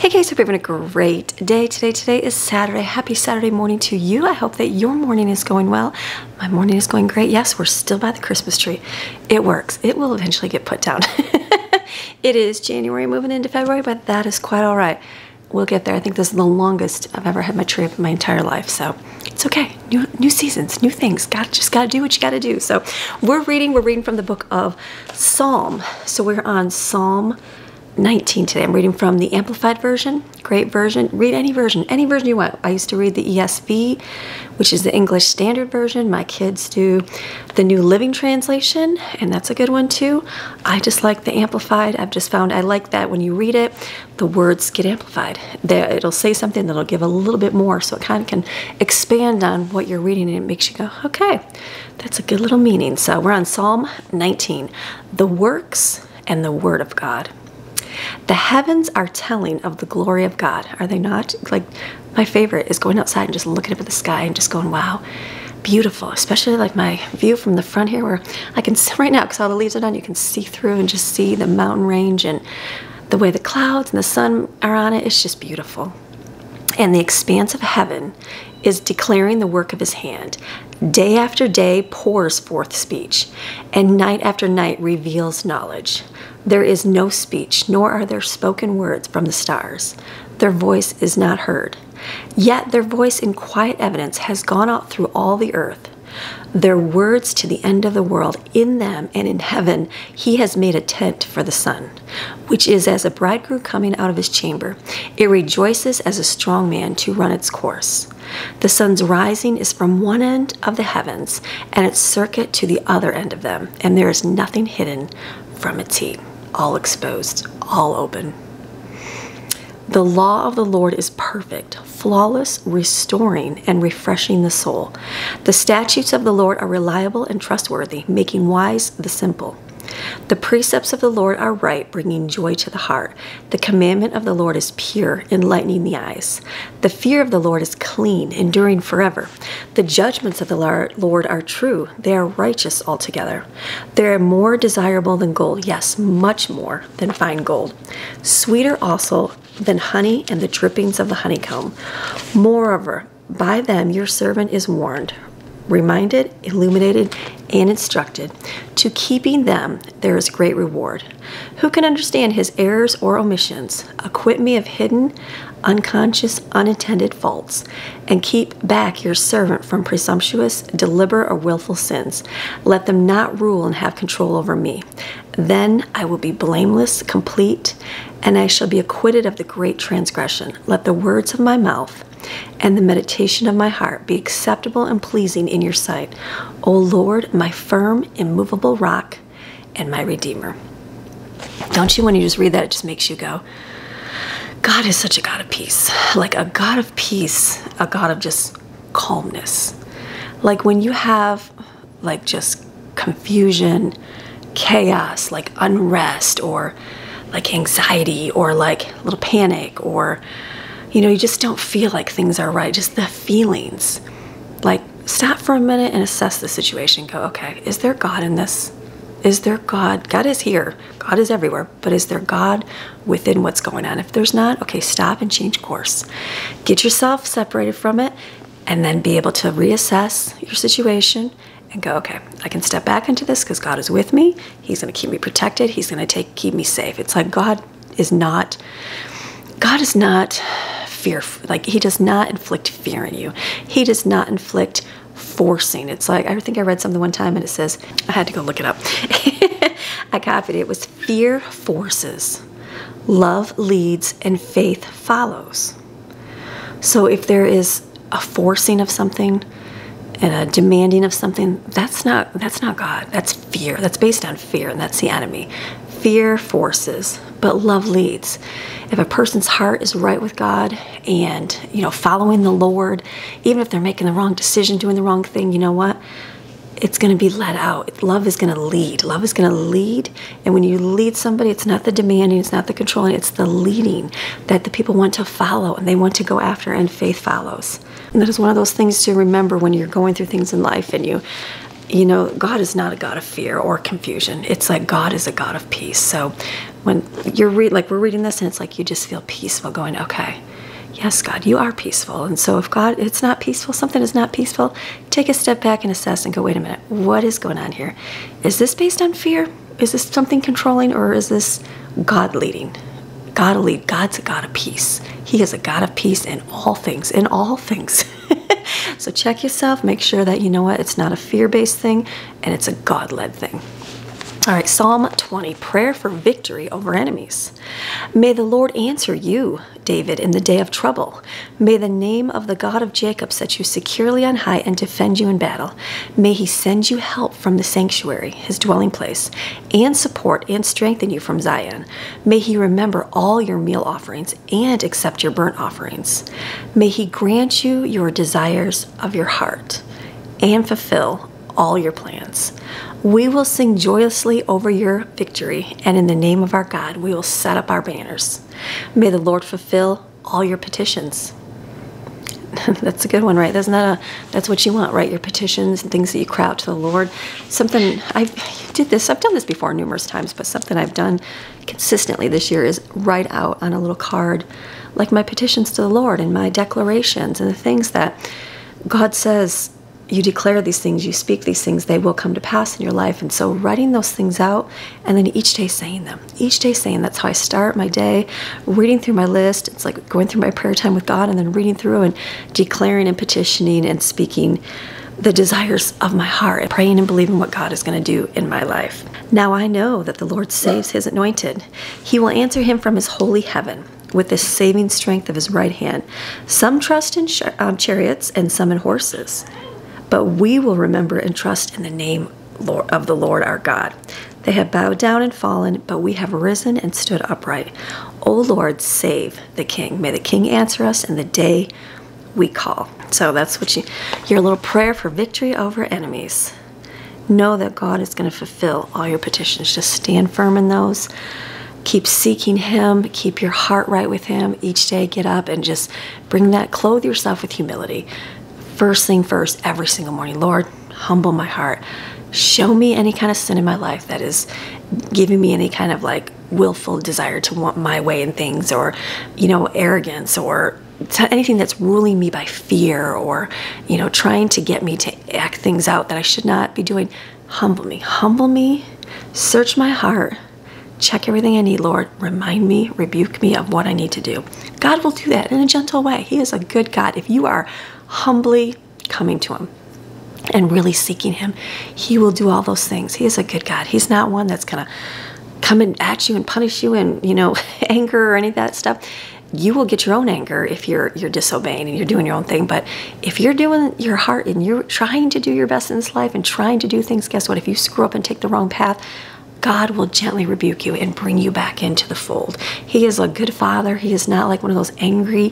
Hey guys, hope you're having a great day today. Today is Saturday. Happy Saturday morning to you. I hope that your morning is going well. My morning is going great. Yes, we're still by the Christmas tree. It works. It will eventually get put down. It is January moving into February, but that is quite all right. We'll get there. I think this is the longest I've ever had my tree up in my entire life, so it's okay. New seasons, new things. Just gotta do what you gotta do. So we're reading from the book of Psalm. So we're on Psalm 19 today. I'm reading from the Amplified version. Great version. Read any version you want. I used to read the ESV, which is the English Standard Version. My kids do the New Living Translation, and that's a good one too. I just like the Amplified. I've just found I like that when you read it, the words get amplified. It'll say something that'll give a little bit more, so it kind of can expand on what you're reading, and it makes you go, okay, that's a good little meaning. So we're on Psalm 19, the works and the word of God. The heavens are telling of the glory of God, are they not? Like, my favorite is going outside and just looking up at the sky and just going, wow, beautiful. Especially like my view from the front here, where I can see right now, because all the leaves are done, you can see through and just see the mountain range and the way the clouds and the sun are on it. It's just beautiful. And the expanse of heaven is declaring the work of his hand. Day after day pours forth speech, and night after night reveals knowledge. There is no speech, nor are there spoken words from the stars. Their voice is not heard. Yet their voice in quiet evidence has gone out through all the earth. Their words to the end of the world. In them and in heaven he has made a tent for the sun, which is as a bridegroom coming out of his chamber. It rejoices as a strong man to run its course. The sun's rising is from one end of the heavens, and its circuit to the other end of them, and there is nothing hidden from its heat. All exposed, all open. The law of the Lord is perfect, flawless, restoring and refreshing the soul. The statutes of the Lord are reliable and trustworthy, making wise the simple. The precepts of the Lord are right, bringing joy to the heart. The commandment of the Lord is pure, enlightening the eyes. The fear of the Lord is clean, enduring forever. The judgments of the Lord are true. They are righteous altogether. They are more desirable than gold, yes, much more than fine gold. Sweeter also than honey and the drippings of the honeycomb. Moreover, by them your servant is warned, reminded, illuminated, and instructed. To keeping them there is great reward. Who can understand his errors or omissions? Acquit me of hidden, unconscious, unintended faults, and keep back your servant from presumptuous, deliberate, or willful sins. Let them not rule and have control over me. Then I will be blameless, complete, and I shall be acquitted of the great transgression. Let the words of my mouth and the meditation of my heart be acceptable and pleasing in your sight, O Lord, my firm, immovable rock and my Redeemer. Don't you, when you just read that, it just makes you go, God is such a God of peace. Like a God of peace, a God of just calmness. Like when you have like just confusion, chaos, like unrest, or like anxiety, or like a little panic, or you just don't feel like things are right, just the feelings. Like, stop for a minute and assess the situation. Go, okay, is there God in this? Is there God? God is here. God is everywhere. But is there God within what's going on? If there's not, okay, stop and change course. Get yourself separated from it, and then be able to reassess your situation and go, okay, I can step back into this because God is with me. He's going to keep me protected. He's going to keep me safe. It's like God is not fear, like he does not inflict fear in you. He does not inflict forcing. It's like, I think I read something one time and it says, I had to go look it up. I copied it. It was fear forces, love leads, and faith follows. So if there is a forcing of something and a demanding of something, that's not God. That's fear. That's based on fear, and that's the enemy. Fear forces, but love leads. If a person's heart is right with God and, following the Lord, even if they're making the wrong decision, doing the wrong thing, you know what? It's going to be let out. Love is going to lead. Love is going to lead. And when you lead somebody, it's not the demanding, it's not the controlling, it's the leading that the people want to follow and they want to go after, and faith follows. And that is one of those things to remember when you're going through things in life and God is not a God of fear or confusion. It's like God is a God of peace. So when like we're reading this and it's like you just feel peaceful going, okay, yes, God, you are peaceful. And so if God, it's not peaceful, something is not peaceful, take a step back and assess and go, wait a minute, what is going on here? Is this based on fear? Is this something controlling, or is this God leading? God will lead. God's a God of peace. He is a God of peace in all things, in all things. So check yourself, make sure that you know what, it's not a fear-based thing and it's a God-led thing. All right, Psalm 20, prayer for victory over enemies. May the Lord answer you, David, in the day of trouble. May the name of the God of Jacob set you securely on high and defend you in battle. May he send you help from the sanctuary, his dwelling place, and support and strengthen you from Zion. May he remember all your meal offerings and accept your burnt offerings. May he grant you your desires of your heart and fulfill all your plans. We will sing joyously over your victory, and in the name of our God, we will set up our banners. May the Lord fulfill all your petitions. That's a good one, right? That's what you want, right? Your petitions and things that you cry out to the Lord. Something, I've done this before numerous times, but something I've done consistently this year is write out on a little card, like my petitions to the Lord and my declarations and the things that God says. You declare these things, you speak these things, they will come to pass in your life. And so writing those things out and then each day saying them. Each day saying, that's how I start my day, reading through my list. It's like going through my prayer time with God and then reading through and declaring and petitioning and speaking the desires of my heart, and praying and believing what God is going to do in my life. Now I know that the Lord saves his anointed. He will answer him from his holy heaven with the saving strength of his right hand. Some trust in chariots and some in horses, but we will remember and trust in the name of the Lord our God. They have bowed down and fallen, but we have risen and stood upright. O Lord, save the king. May the king answer us in the day we call. So that's what your little prayer for victory over enemies. Know that God is going to fulfill all your petitions. Just stand firm in those. Keep seeking him. Keep your heart right with him. Each day get up and just clothe yourself with humility. First thing first, every single morning, Lord, humble my heart. Show me any kind of sin in my life that is giving me any kind of like willful desire to want my way in things, or, arrogance, or anything that's ruling me by fear, or, trying to get me to act things out that I should not be doing. Humble me, search my heart, check everything I need, Lord. Remind me, rebuke me of what I need to do. God will do that in a gentle way. He is a good God. If you are humbly coming to him and really seeking him, he will do all those things. He is a good God. He's not one that's going to come in at you and punish you in, anger or any of that stuff. You will get your own anger if you're disobeying and you're doing your own thing. But if you're doing your heart and you're trying to do your best in this life and trying to do things, guess what? If you screw up and take the wrong path, God will gently rebuke you and bring you back into the fold. He is a good father. He is not like one of those angry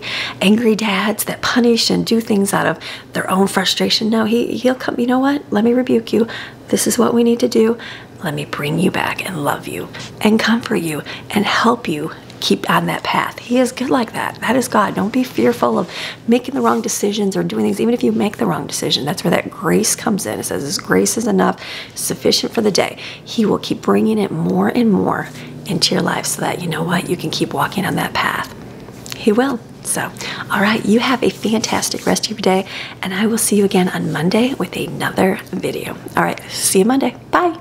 dads that punish and do things out of their own frustration. No, he'll come, you know what? Let me rebuke you. This is what we need to do. Let me bring you back and love you and comfort you and help you keep on that path. He is good like that. That is God. Don't be fearful of making the wrong decisions or doing things. Even if you make the wrong decision, that's where that grace comes in. It says his grace is enough, sufficient for the day. He will keep bringing it more and more into your life so that, you know what, you can keep walking on that path. He will. So, all right, you have a fantastic rest of your day, and I will see you again on Monday with another video. All right, see you Monday. Bye.